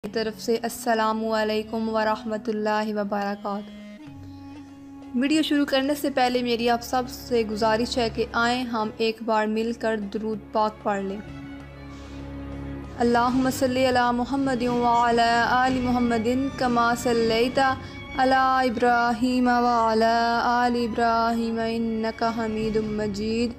तरफ से अस्सलामु अलैकुम वरहमतुल्लाहि वबरकातुहू। वीडियो शुरू करने से पहले मेरी आप सब से गुजारिश है कि आएँ हम एक बार मिलकर दुरूद पाक पढ़ लें। अल्लाहुम्मा सल्ली अला मुहम्मदिन व अला आलि मुहम्मदिन कमा सल्लैता अला इब्राहीम व अला आलि इब्राहीम इन्नका हमीदुम मजीद।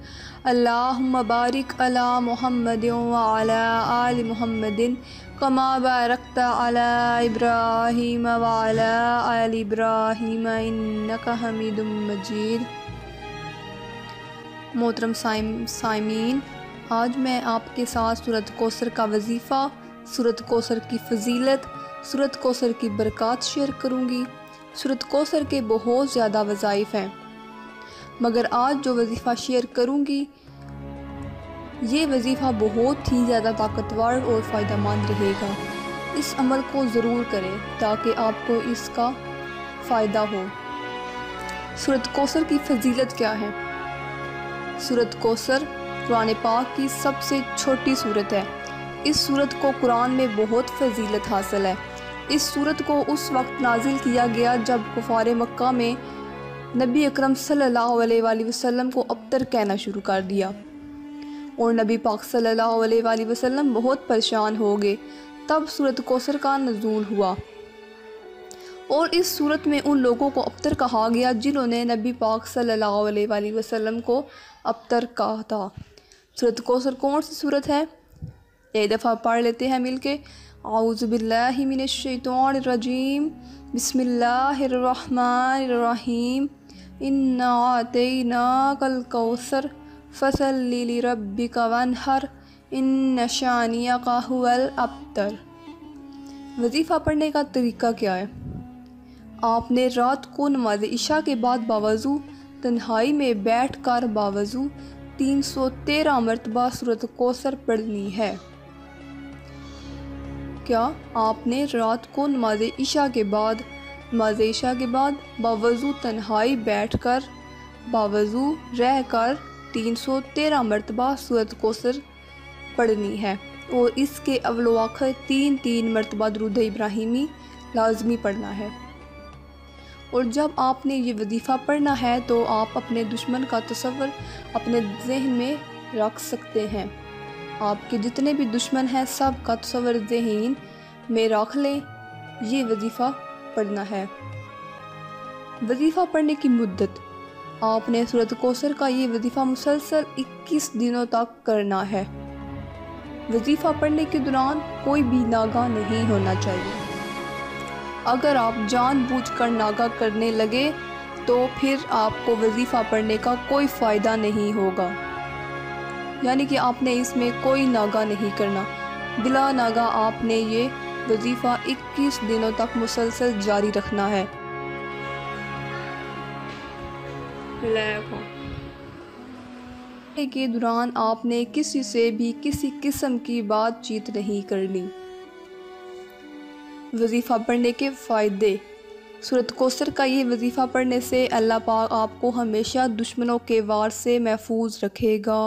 अल्लाहुम्मा बारिक अला मुहम्मदिन व अला आलि मुहम्मदिन कमा बारकता अला इब्राहीम व अला आलि इब्राहीम इन्नका हमीदुम मजीद। मोहतरम साइमीन, आज मैं आपके साथ सूरत कौसर का वजीफ़ा, सूरत कौसर की फ़जीलत, सूरत कौसर की बरक़ात शेयर करूँगी। सूरत कौसर के बहुत ज़्यादा वज़ाइफ़ हैं, मगर आज जो वजीफ़ा शेयर करूँगी ये वजीफ़ा बहुत ही ज़्यादा ताकतवर और फ़ायदेमंद रहेगा। इस अमल को ज़रूर करें ताकि आपको इसका फ़ायदा हो। सूरत कौसर की फ़जीलत क्या है? सूरत कौसर कुरान पाक की सबसे छोटी सूरत है। इस सूरत को कुरान में बहुत फ़जीलत हासिल है। इस सूरत को उस वक्त नाजिल किया गया जब कुफ़ार मक्का में नबी अकरम सल्लल्लाहु अलैहि वसल्लम को अबतर कहना शुरू कर दिया और नबी पाक सल्लल्लाहु अलैहि वसल्लम बहुत परेशान हो गए। तब सूरत कौसर का नज़ूल हुआ और इस सूरत में उन लोगों को अबतर कहा गया जिन्होंने नबी पाक सल्लल्लाहु अलैहि वसल्लम को अबतर कहा था। सूरत कौसर कौन सी सूरत है? एक दफ़ा पढ़ लेते हैं मिलके। औज़ु बिल्लाहि मिनश शैतानिर रजीम, बिस्मिल्लाहिर रहमानिर रहीम, इन्ना अतैनाकल कौसर फसल्लि लिरब्बिका वन्हर, इन्न शानियका हुवल अबतर। वजीफ़ा पढ़ने का तरीका क्या है? आपने रात को नमाज इशा के बाद बावज़ू तन्हाई में बैठ कर बावज़ू 313 मरतबा सूरत कौसर पढ़नी है। क्या आपने रात को नमाज इशा के बाद बावज़ू तन्हाई बैठ कर बावज़ू रह कर 313 मरतबा सूरत कौसर पढ़नी है और इसके अव्वल व आखिर 3 मरतबा दुरूद इब्राहिमी लाजमी पढ़ना है। और जब आपने ये वजीफ़ा पढ़ना है तो आप अपने दुश्मन का तस्वर अपने जहन में रख सकते हैं। आपके जितने भी दुश्मन हैं सब का तस्वर जहन में रख लें। ये वजीफ़ा पढ़ना है। वजीफ़ा पढ़ने की मुद्दत, आपने सूरत कौसर का ये वजीफ़ा मुसलसल 21 दिनों तक करना है। वजीफ़ा पढ़ने के दौरान कोई भी नागा नहीं होना चाहिए। अगर आप जानबूझकर नागा करने लगे तो फिर आपको वजीफ़ा पढ़ने का कोई फ़ायदा नहीं होगा। यानी कि आपने इसमें कोई नागा नहीं करना। बिला नागा आपने ये वजीफ़ा 21 दिनों तक मुसलसल जारी रखना है। के दौरान आपने किसी से भी किसी किस्म की बातचीत नहीं करनी। वजीफ़ा पढ़ने के फ़ायदे, सूरत कौसर का ये वजीफ़ा पढ़ने से अल्लाह पाक आपको हमेशा दुश्मनों के वार से महफूज रखेगा।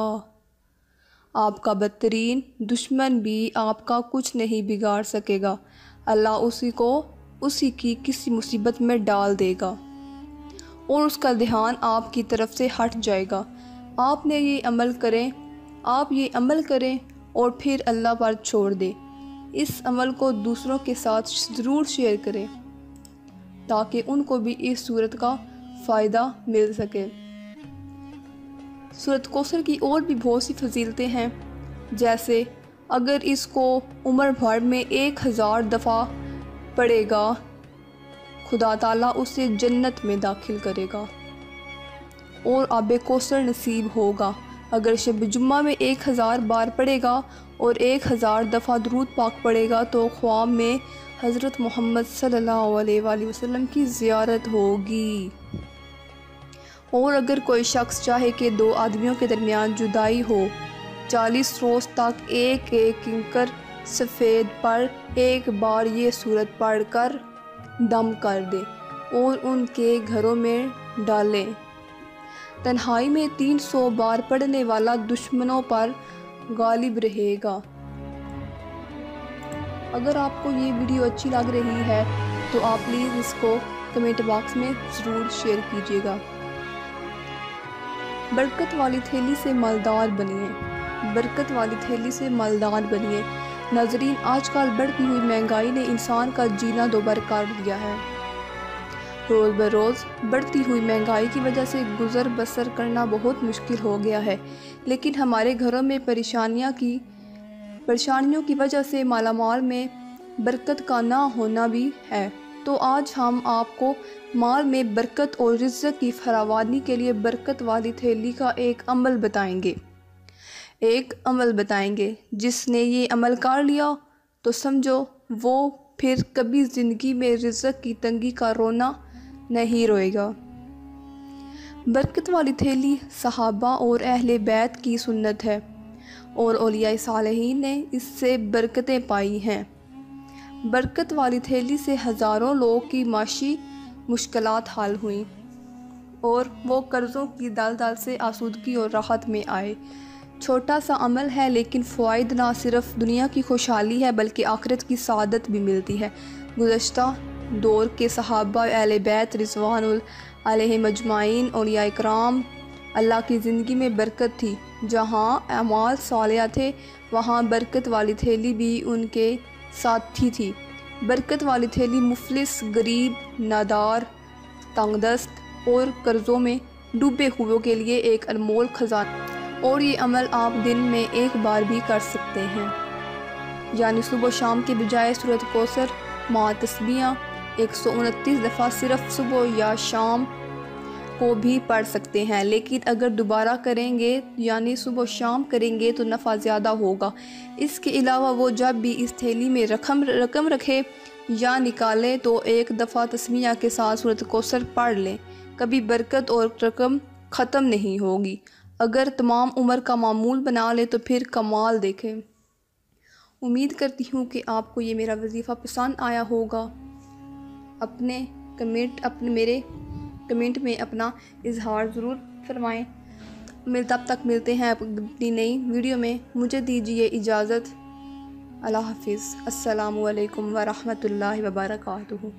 आपका बदतरीन दुश्मन भी आपका कुछ नहीं बिगाड़ सकेगा। अल्लाह उसी की किसी मुसीबत में डाल देगा और उसका ध्यान आपकी तरफ से हट जाएगा। आप ये अमल करें और फिर अल्लाह पर छोड़ दें। इस अमल को दूसरों के साथ ज़रूर शेयर करें ताकि उनको भी इस सूरत का फ़ायदा मिल सके। सूरत कौसर की और भी बहुत सी फजीलतें हैं, जैसे अगर इसको उम्र भर में 1000 दफ़ा पढ़ेगा खुदा ताला उसे जन्नत में दाखिल करेगा और आबे कौसर नसीब होगा। अगर शब जुम्मा में 1000 बार पढ़ेगा और 1000 दफ़ा दुरूद पाक पढ़ेगा तो ख्वाब में हज़रत मोहम्मद सल्लल्लाहु अलैहि वसल्लम की ज़ियारत होगी। और अगर कोई शख्स चाहे कि 2 आदमियों के दरमियान जुदाई हो, 40 रोज़ तक एक किंकर सफ़ेद पर एक बार ये सूरत पढ़ कर दम कर दे और उनके घरों में डालें। तन्हाई में 300 बार पढ़ने वाला दुश्मनों पर गालिब रहेगा। अगर आपको ये वीडियो अच्छी लग रही है तो आप प्लीज़ इसको कमेंट बॉक्स में ज़रूर शेयर कीजिएगा। बरकत वाली थैली से मालदार बनिए, बरकत वाली थैली से मालदार बनिए। नाज़रीन, आजकल बढ़ती हुई महंगाई ने इंसान का जीना दोबार कर दिया है। रोज़ बरोज़ बढ़ती हुई महंगाई की वजह से गुज़र बसर करना बहुत मुश्किल हो गया है, लेकिन हमारे घरों में परेशानियों की वजह से मालामाल में बरकत का ना होना भी है। तो आज हम आपको माल में बरकत और रिज़्क़ की फरावानी के लिए बरकत वाली थैली का एक अमल बताएंगे। जिसने ये अमल कर लिया तो समझो वो फिर कभी ज़िंदगी में रिज़्क़ की तंगी का रोना नहीं रोएगा। बरकत वाली थैली सहाबा और अहले बैत की सुन्नत है और औलिया सालेहीन ने इससे बरकतें पाई हैं। बरकत वाली थैली से हज़ारों लोग की माशी मुश्किलात हल हुई और वो कर्ज़ों की दलदल से आसूदगी और राहत में आए। छोटा सा अमल है लेकिन फ़वाइद ना सिर्फ दुनिया की खुशहाली है बल्कि आखिरत की सादत भी मिलती है। गुज़श्ता दौर के सहाबा अहले बैत रिज़वानुल अलैहिम अजमाइन औलिया इकराम अल्लाह की ज़िंदगी में बरकत थी। जहाँ अमाल सालिया थे वहाँ बरकत वाली थैली भी उनके साथी थी। बरकत वाली थैली मुफलिस, गरीब, नादार, तंगदस्त और कर्ज़ों में डूबे हुओं के लिए एक अनमोल खजाना। और ये अमल आप दिन में एक बार भी कर सकते हैं, यानी सुबह शाम के बजाय सूरत कौसर माँ तस्बीहां 129 दफ़ा सिर्फ सुबह या शाम को भी पढ़ सकते हैं। लेकिन अगर दोबारा करेंगे यानी सुबह शाम करेंगे तो नफ़ा ज़्यादा होगा। इसके अलावा वो जब भी इस थैली में रकम रखे या निकालें तो एक दफ़ा तस्मीया के साथ सूरत कौसर पढ़ लें। कभी बरकत और रकम ख़त्म नहीं होगी। अगर तमाम उम्र का मामूल बना ले तो फिर कमाल देखें। उम्मीद करती हूँ कि आपको ये मेरा वजीफ़ा पसंद आया होगा। मेरे कमेंट में अपना इजहार ज़रूर फरमाएं। तब तक मिलते हैं अपनी नई वीडियो में। मुझे दीजिए इजाज़त। अल्लाह हाफिज़। अस्सलामु अलैकुम व रहमतुल्लाहि व बरकातुहू।